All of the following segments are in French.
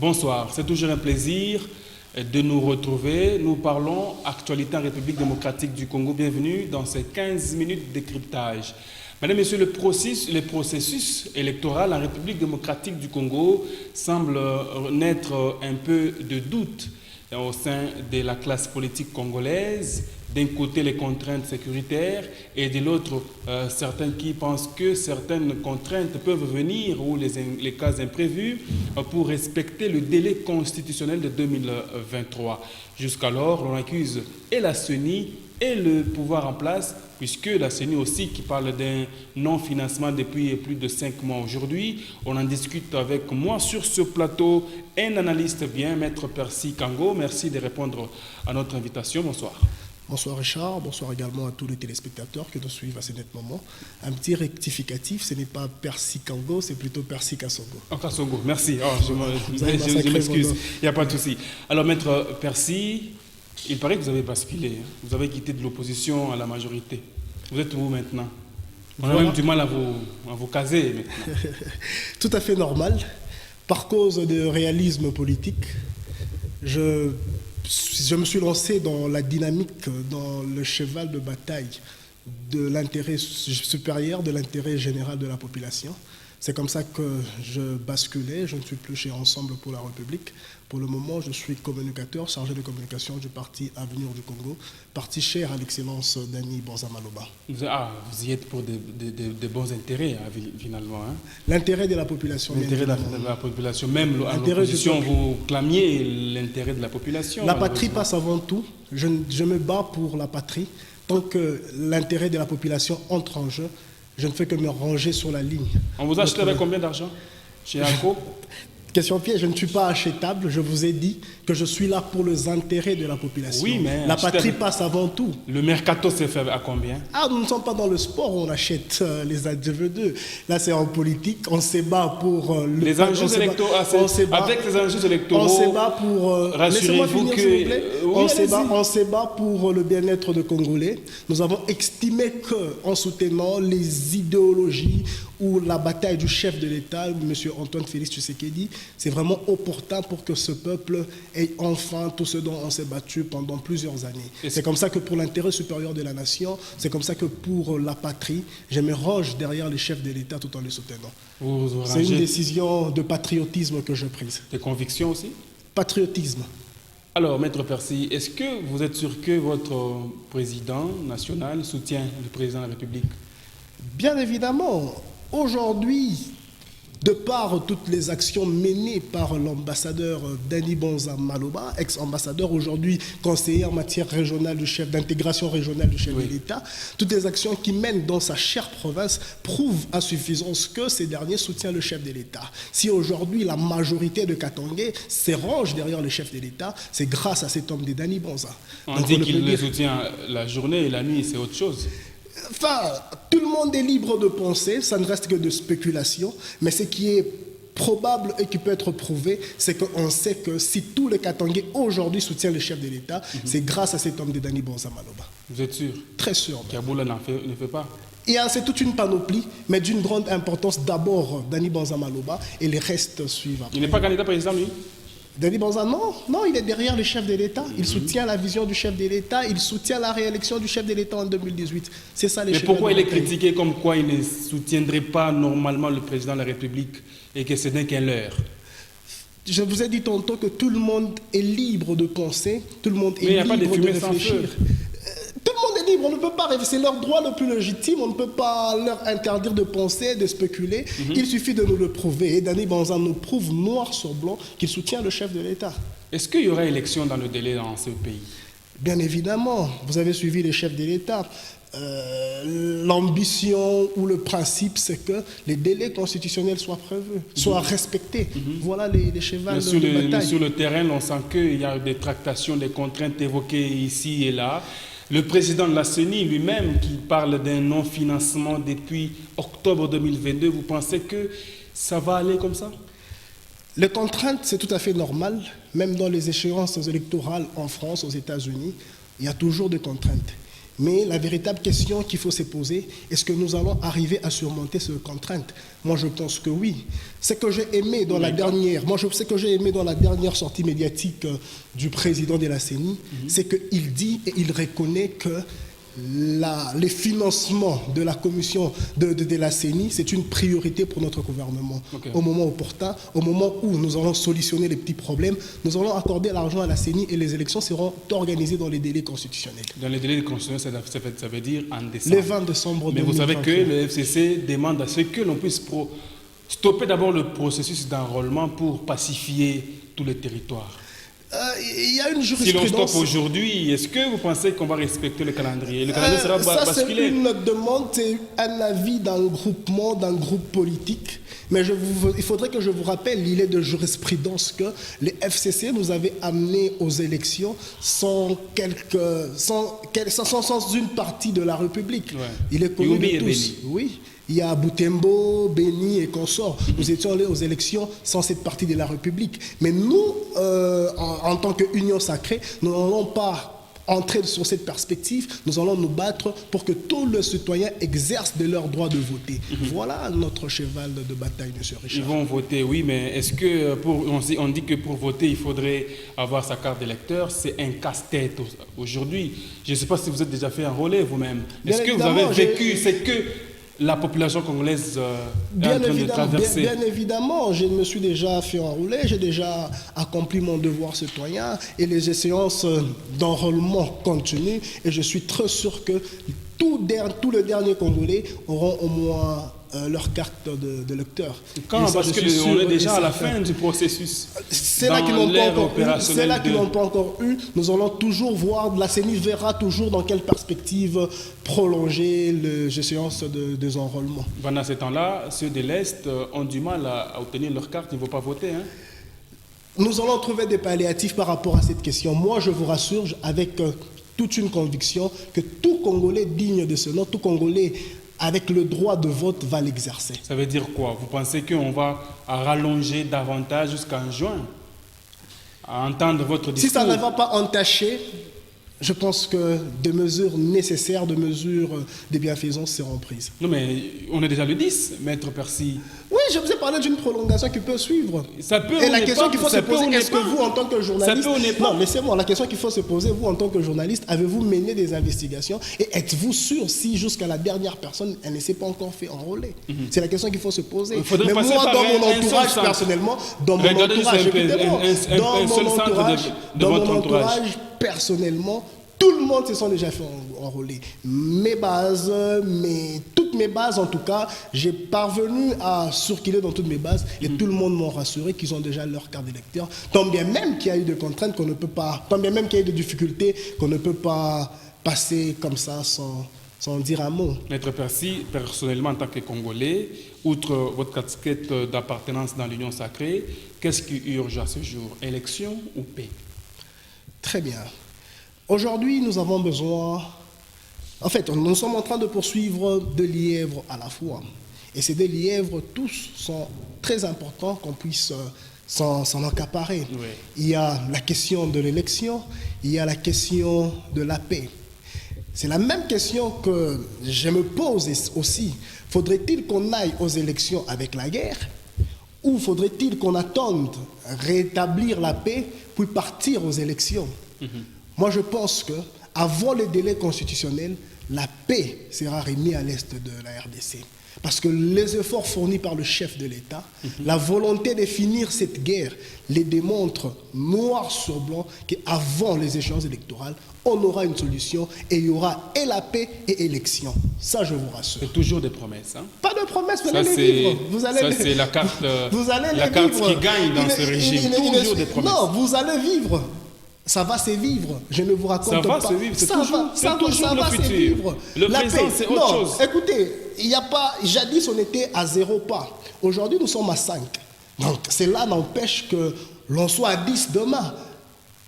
Bonsoir, c'est toujours un plaisir de nous retrouver. Nous parlons actualité en République démocratique du Congo. Bienvenue dans ces 15 minutes de décryptage. Mesdames et messieurs, le processus électoral en République démocratique du Congo semble naître un peu de doute au sein de la classe politique congolaise. D'un côté, les contraintes sécuritaires et de l'autre, certains qui pensent que certaines contraintes peuvent venir ou les cas imprévus pour respecter le délai constitutionnel de 2023. Jusqu'alors, on accuse et la CENI et le pouvoir en place, puisque la CENI aussi qui parle d'un non-financement depuis plus de 5 mois aujourd'hui. On en discute avec moi sur ce plateau, un analyste bien, Maître Percy Kango. Merci de répondre à notre invitation. Bonsoir. Bonsoir Richard, bonsoir également à tous les téléspectateurs qui nous suivent à ce net moment. Un petit rectificatif, ce n'est pas Percy Kango, c'est plutôt Percy Kassongo. Oh, Kassongo, merci. Oh, je m'excuse, il n'y a pas de souci. Alors Maître Percy, il paraît que vous avez basculé, vous avez quitté de l'opposition à la majorité. Vous êtes où maintenant? On a même du mal à vous caser maintenant. Tout à fait normal. Par cause de réalisme politique, je me suis lancé dans la dynamique, dans le cheval de bataille de l'intérêt supérieur, de l'intérêt général de la population. C'est comme ça que je basculais, je ne suis plus chez Ensemble pour la République. Pour le moment, je suis communicateur, chargé de communication du parti Avenir du Congo, parti cher à l'excellence Dany Bonza Maloba. Vous y êtes pour de bons intérêts, finalement. Hein? L'intérêt de la population. L'intérêt de la population, même en opposition, vous clamiez l'intérêt de la population. La patrie passe avant tout. Je me bats pour la patrie. Tant que l'intérêt de la population entre en jeu, je ne fais que me ranger sur la ligne. On vous achète avec combien d'argent chez ACO? Question piège, je ne suis pas achetable. Je vous ai dit que je suis là pour les intérêts de la population. Oui, mais la patrie passe avant tout. Le mercato s'est fait à combien? Nous ne sommes pas dans le sport où on achète les individus. Là, c'est en politique. On se bat pour les enjeux électoraux. Avec les enjeux électoraux, on se bat pour. Rassurez-vous que. Oui, on se bat pour le bien-être des Congolais. Nous avons estimé qu'en soutenant les idéologies ou la bataille du chef de l'État, M. Antoine Félix Tshisekedi, c'est vraiment opportun pour que ce peuple ait enfin tout ce dont on s'est battu pendant plusieurs années. C'est comme ça que pour l'intérêt supérieur de la nation, c'est comme ça que pour la patrie, je me range derrière les chefs de l'État tout en les soutenant. C'est une décision de patriotisme que j'ai prise. Des convictions aussi? Patriotisme. Alors, Maître Percy, est-ce que vous êtes sûr que votre président national soutient le président de la République? Bien évidemment. Aujourd'hui, de par toutes les actions menées par l'ambassadeur Dany Bonza Maloba, ex-ambassadeur, aujourd'hui conseiller en matière régionale du chef d'intégration régionale du chef de l'État, toutes les actions qu'il mène dans sa chère province prouvent à suffisance que ces derniers soutiennent le chef de l'État. Si aujourd'hui la majorité de Katangé se range derrière le chef de l'État, c'est grâce à cet homme de Dany Bonza. On dit qu'il le soutient la journée et la nuit, c'est autre chose. Enfin, tout le monde est libre de penser, ça ne reste que de spéculation, mais ce qui est probable et qui peut être prouvé, c'est qu'on sait que si tous les Katangais aujourd'hui soutiennent le chef de l'État, c'est grâce à cet homme de Dany Bonza Maloba. Vous êtes sûr? Très sûr. Kaboula ne fait pas? C'est toute une panoplie, mais d'une grande importance. D'abord, Dany Bonza Maloba et les restes suivent. Il n'est pas candidat président, lui? Dany Bonza, non, il est derrière le chef de l'État. Il soutient la vision du chef de l'État. Il soutient la réélection du chef de l'État en 2018. C'est ça les. Mais pourquoi il est critiqué comme quoi il ne soutiendrait pas normalement le président de la République et que ce n'est qu'un leurre? Je vous ai dit tantôt que tout le monde est libre de penser, tout le monde est libre de réfléchir. Tout le monde est libre, on ne peut pas rêver, c'est leur droit le plus légitime, on ne peut pas leur interdire de penser, de spéculer. Il suffit de nous le prouver. Et Dany Bonza nous prouve noir sur blanc qu'il soutient le chef de l'État. Est-ce qu'il y aura élection dans le délai dans ce pays? Bien évidemment, vous avez suivi les chefs de l'État. L'ambition ou le principe, c'est que les délais constitutionnels soient prévus, soient respectés. Voilà les chevals de bataille. Sur le terrain, on sent qu'il y a des tractations, des contraintes évoquées ici et là. Le président de la CENI lui-même qui parle d'un non-financement depuis octobre 2022, vous pensez que ça va aller comme ça? Les contraintes, c'est tout à fait normal. Même dans les échéances électorales en France, aux États-Unis, il y a toujours des contraintes. Mais la véritable question qu'il faut se poser, est-ce que nous allons arriver à surmonter cette contrainte? Moi, je pense que oui. Ce que j'ai aimé dans la dernière, sortie médiatique du président de la CENI, c'est qu'il dit et il reconnaît que les financements de la commission de la CENI, c'est une priorité pour notre gouvernement. Au moment opportun, au moment où nous allons solutionner les petits problèmes, nous allons accorder l'argent à la CENI et les élections seront organisées dans les délais constitutionnels. Dans les délais constitutionnels, ça veut dire en décembre. Le 20 décembre 2021. Mais vous savez que le FCC demande à ce que l'on puisse stopper d'abord le processus d'enrôlement pour pacifier tous les territoires. Il y a une jurisprudence. Si l'on stoppe aujourd'hui, est-ce que vous pensez qu'on va respecter le calendrier? Le calendrier sera basculé. C'est une demande, c'est un avis d'un groupement, d'un groupe politique. Mais il faudrait que je vous rappelle, il est de jurisprudence que les FCC nous avaient amenés aux élections sans une partie de la République. Ouais. Il est connu de tous. Oui. Il y a Boutembo, Béni et consorts. Nous étions allés aux élections sans cette partie de la République. Mais nous, en tant qu'union sacrée, nous n'allons pas entrer sur cette perspective. Nous allons nous battre pour que tous les citoyens exercent de leur droit de voter. Voilà notre cheval de bataille, M. Richard. Ils vont voter, oui, mais est-ce que, on dit que pour voter, il faudrait avoir sa carte d'électeur? C'est un casse-tête aujourd'hui. Je ne sais pas si vous êtes déjà fait enrôler vous-même. Est-ce que vous avez vécu, c'est que la population congolaise est en train de traverser? Bien évidemment, je me suis déjà fait enrôler, j'ai déjà accompli mon devoir citoyen et les échéances d'enrôlement continuent et je suis très sûr que tous les derniers Congolais auront au moins leur carte de lecteur. Quand? Parce qu'on est déjà à la fin du processus. C'est là qu'ils n'ont pas encore eu. Nous allons toujours voir, la CENI verra toujours dans quelle perspective prolonger les échéances des enrôlements. Pendant ce temps-là, ceux de l'Est ont du mal à obtenir leur carte, ils ne vont pas voter. Hein? Nous allons trouver des palliatifs par rapport à cette question. Moi, je vous rassure, avec toute une conviction, que tout Congolais digne de ce nom, tout Congolais avec le droit de vote va l'exercer. Ça veut dire quoi? Vous pensez qu'on va rallonger davantage jusqu'en juin? À entendre votre discours? Si ça ne va pas entacher, je pense que des mesures nécessaires, des mesures de bienfaisance seront prises. Non, mais on est déjà le 10, Maître Percy. Oui, je vous ai parlé d'une prolongation qui peut suivre. Ça peut. Et la question qu'il faut se poser, est-ce que vous, en tant que journaliste... Ça peut, on n'est pas. Non, mais c'est bon, la question qu'il faut se poser, vous, en tant que journaliste, avez-vous mené des investigations et êtes-vous sûr si, jusqu'à la dernière personne, elle ne s'est pas encore fait enrôler? C'est la question qu'il faut se poser. Mais moi, dans mon entourage, personnellement, dans mon entourage, personnellement, tout le monde se sont déjà fait enrôler. Toutes mes bases en tout cas, j'ai parvenu à circuler dans toutes mes bases et tout le monde m'a rassuré qu'ils ont déjà leur carte d'électeur. Tant bien même qu'il y a eu des contraintes qu'on ne peut pas, tant bien même qu'il y a eu des difficultés qu'on ne peut pas passer comme ça sans dire un mot. Maître Percy, personnellement en tant que Congolais, outre votre casquette d'appartenance dans l'Union sacrée, qu'est-ce qui urge à ce jour? Élection ou paix? Très bien. Aujourd'hui, nous avons besoin... En fait, nous sommes en train de poursuivre deux lièvres à la fois. Et ces deux lièvres, tous, sont très importants qu'on puisse s'en accaparer. Oui. Il y a la question de l'élection, il y a la question de la paix. C'est la même question que je me pose aussi. Faudrait-il qu'on aille aux élections avec la guerre ou faudrait-il qu'on attende rétablir la paix puis partir aux élections? Moi, je pense qu'avant le délai constitutionnel, la paix sera remise à l'est de la RDC. Parce que les efforts fournis par le chef de l'État, la volonté de finir cette guerre, les démontrent noir sur blanc qu'avant les échéances électorales, on aura une solution et il y aura et la paix et élection. Ça, je vous rassure. C'est toujours des promesses. Hein? Pas de promesses, vous allez les vivre. C'est la carte, qui gagne dans ce régime. Toujours des promesses. Non, vous allez vivre. Ça va se vivre. Je ne vous raconte pas. Ça va se vivre. C'est toujours le futur. Le présent, c'est autre chose. Écoutez, il n'y a pas... Jadis, on était à 0 pas. Aujourd'hui, nous sommes à 5. Donc, cela n'empêche que l'on soit à 10 demain.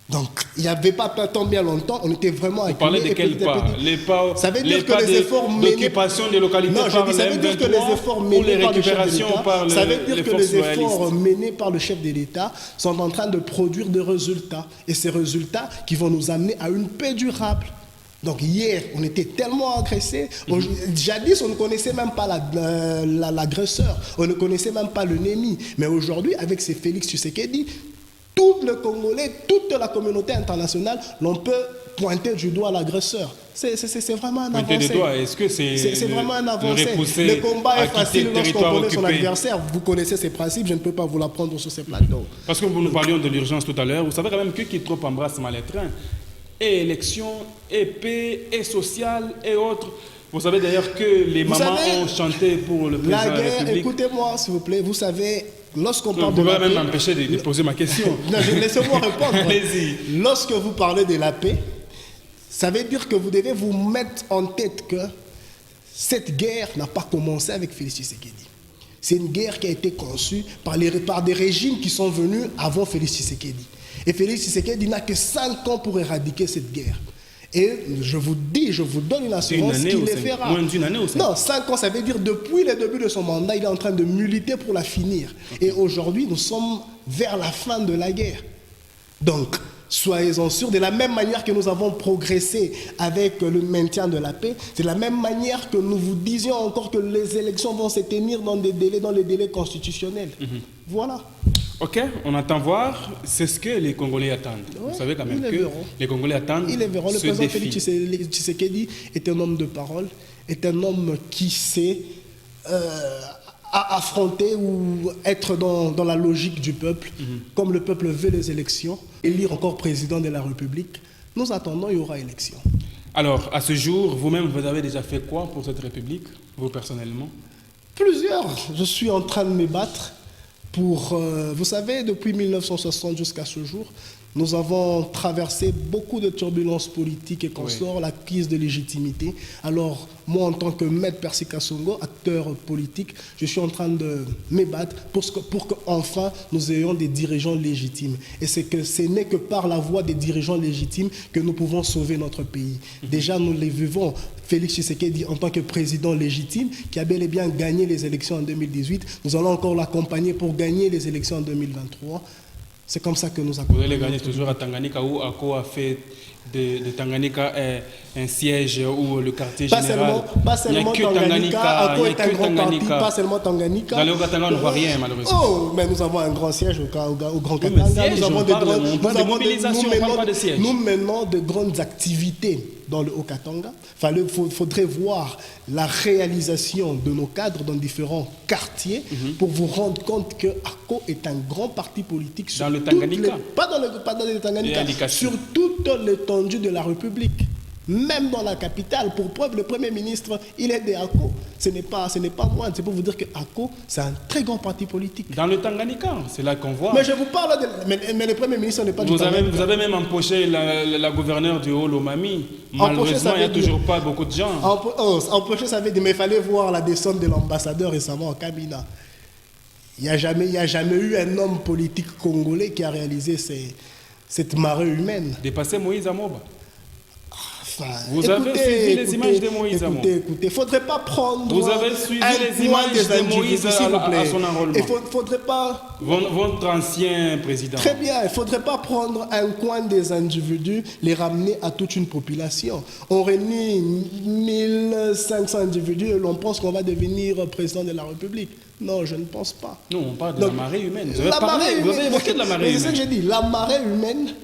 Donc, il n'y avait pas tant bien longtemps, on était vraiment... Vous parlez de quel pas? Les pas, ça veut dire que les efforts d'occupation des localités par ça veut dire que les efforts menés par le chef de l'État, ça veut dire que les efforts menés par le chef de l'État sont en train de produire des résultats. Et ces résultats qui vont nous amener à une paix durable. Donc hier, on était tellement agressés. Jadis, on ne connaissait même pas l'agresseur. On ne connaissait même pas l'ennemi. Mais aujourd'hui, avec ces Félix Tshisekedi, tout le Congolais, toute la communauté internationale, l'on peut pointer du doigt l'agresseur. C'est vraiment un avancé. Pointer du doigt, est-ce que c'est vraiment un avancé. Le combat est facile lorsqu'on connaît son adversaire. Vous connaissez ses principes, je ne peux pas vous l'apprendre sur ces plateaux. Parce que nous parlions de l'urgence tout à l'heure, vous savez quand même que qui trop embrasse mal les trains. Et élections, et paix, et sociale, et autres. Vous savez d'ailleurs que les mamans ont chanté pour le président de la République. Écoutez-moi s'il vous plaît, vous savez, lorsqu'on parle de la paix... Vous pouvez même m'empêcher de poser ma question. Non, laissez-moi répondre. Allez-y. Lorsque vous parlez de la paix, ça veut dire que vous devez vous mettre en tête que cette guerre n'a pas commencé avec Félix Tshisekedi. C'est une guerre qui a été conçue par des régimes qui sont venus avant Félix Tshisekedi. Et Félix Tshisekedi n'a que 5 ans pour éradiquer cette guerre. Et je vous donne une assurance qu'il les fera. Moins d'une année aussi. Non, 5 ans, ça veut dire depuis le début de son mandat, il est en train de militer pour la finir. Okay. Et aujourd'hui, nous sommes vers la fin de la guerre. Donc, soyez-en sûrs, de la même manière que nous avons progressé avec le maintien de la paix, c'est de la même manière que nous vous disions encore que les élections vont se tenir dans les délais constitutionnels. Voilà. Ok, on attend voir, c'est ce que les Congolais attendent. Ouais, vous savez quand même que les Congolais attendent ce défi. Ils les verront. Le président Félix Tshisekedi est un homme de parole, est un homme qui sait affronter ou être dans la logique du peuple, comme le peuple veut les élections, élire encore président de la République. Nous attendons, il y aura élection. Alors, à ce jour, vous-même, vous avez déjà fait quoi pour cette République, vous personnellement? Plusieurs. Je suis en train de me battre pour, vous savez, depuis 1960 jusqu'à ce jour, nous avons traversé beaucoup de turbulences politiques et consorts, la crise de légitimité. Alors, moi, en tant que maître Percy Kassongo, acteur politique, je suis en train de me battre pour qu'enfin nous ayons des dirigeants légitimes. Et ce n'est que par la voie des dirigeants légitimes que nous pouvons sauver notre pays. Déjà, nous les vivons. Félix Tshisekedi, en tant que président légitime, qui a bel et bien gagné les élections en 2018, nous allons encore l'accompagner pour gagner les élections en 2023. C'est comme ça que nous accompagnons. Vous allez gagner toujours à Tanganyika, où Ako a fait de Tanganyika un siège où le quartier général... Pas seulement Tanganyika, Ako est un grand parti, pas seulement Tanganyika. Dans le Katanga, on ne voit rien malheureusement. Oh, mais nous avons un grand siège au Grand Katanga. Nous menons de grandes activités dans le Haut-Katanga. Il faudrait voir la réalisation de nos cadres dans différents quartiers pour vous rendre compte que ACO est un grand parti politique sur dans le Tanganyika. Pas dans le Tanganyika, sur toute l'étendue de la République. Même dans la capitale, pour preuve, le Premier ministre, il est de ACO. Ce n'est pas moi, c'est pour vous dire que ACO, c'est un très grand parti politique. Dans le Tanganyika, c'est là qu'on voit. Mais je vous parle mais le Premier ministre n'est pas du Tanganyika. Vous avez même empoché la gouverneure du Haut-Lomami. Malheureusement, il n'y a toujours pas beaucoup de gens. Empoché, ça veut dire, mais il fallait voir la descente de l'ambassadeur récemment en Kamina. Il n'y a jamais eu un homme politique congolais qui a réalisé cette marée humaine. Dépasser Moïse Amoba. Vous avez suivi les images de Moïse Amoba. Écoutez, il ne faudrait pas prendre... Vous avez suivi les images de Moïse à son enrôlement. Il ne faudrait pas... Votre ancien président. Très bien, il ne faudrait pas prendre un coin des individus, les ramener à toute une population. On réunit 1500 individus et l'on pense qu'on va devenir président de la République. Non, je ne pense pas. Non, on parle de la marée humaine. Vous avez évoqué de la marée humaine. C'est ce que j'ai dit. La marée humaine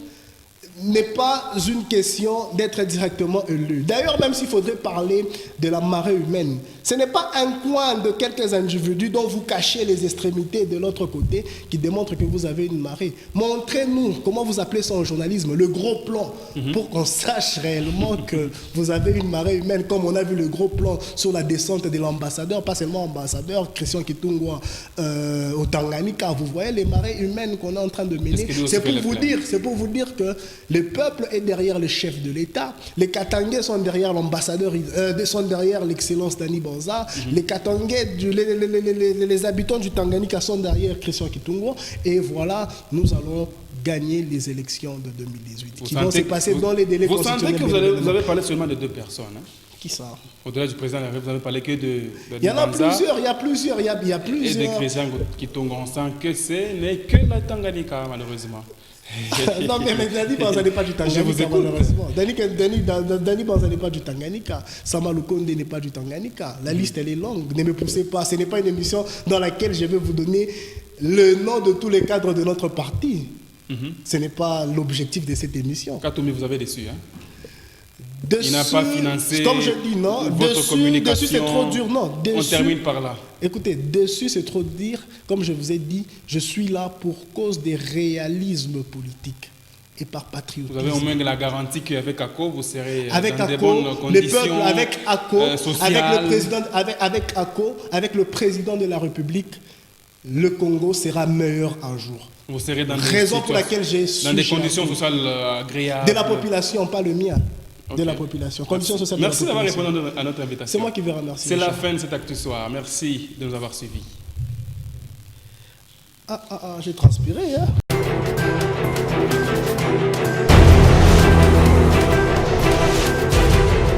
n'est pas une question d'être directement élu. D'ailleurs, même s'il faudrait parler de la marée humaine, ce n'est pas un coin de quelques individus dont vous cachez les extrémités de l'autre côté qui démontre que vous avez une marée. Montrez-nous, comment vous appelez ça en journalisme, le gros plan, pour qu'on sache réellement que vous avez une marée humaine, comme on a vu le gros plan sur la descente de l'ambassadeur, pas seulement ambassadeur, Christian Kitungwa au Tanganyika. Vous voyez les marées humaines qu'on est en train de mener. C'est pour vous dire que le peuple est derrière le chef de l'État. Les Katangais sont derrière l'ambassadeur, sont derrière l'excellence d'Annie Banza. Les Katangais, les habitants du Tanganyika sont derrière Christian Kitungwa. Et voilà, nous allons gagner les élections de 2018 qui vont se passer dans les délais constitutionnels. Vous sentez que vous avez parlé seulement de 2 personnes, hein? Qui ça? Au-delà du président de la République, vous avez parlé que de il y en a plusieurs, il y a plusieurs. Et de Christian Kitungwa, on sent que ce n'est que la Tanganyika, malheureusement. Non, mais Dani Banza n'est pas du Je vous Tanganyika, écoute. malheureusement. Dani Banza n'est pas du Tanganyika. Sama Lukonde n'est pas du Tanganyika. La liste, elle est longue. Ne me poussez pas. Ce n'est pas une émission dans laquelle je vais vous donner le nom de tous les cadres de notre parti. Ce n'est pas l'objectif de cette émission. Katoumi, vous avez déçu, hein? Dessus, Il n'a pas financé comme je dis, non. votre communication. Dessus, c'est trop dur, non. On termine par là. Écoutez, dessus, c'est trop dire. Comme je vous ai dit, je suis là pour cause des réalismes politiques et par patriotisme. Vous avez au moins la garantie qu'avec ACO, vous serez avec dans ACO, de bonnes le conditions peuple, avec ACO, sociales. avec ACO, avec le président de la République, le Congo sera meilleur un jour. Vous serez dans Raison pour laquelle j'ai dans des conditions sociales agréables. de la population, pas le mien. De la population. Conditions sociales de la Merci d'avoir population. répondu à notre invitation. C'est moi qui vais remercier. C'est la fin de cet actu soir. Merci de nous avoir suivis. J'ai transpiré, hein.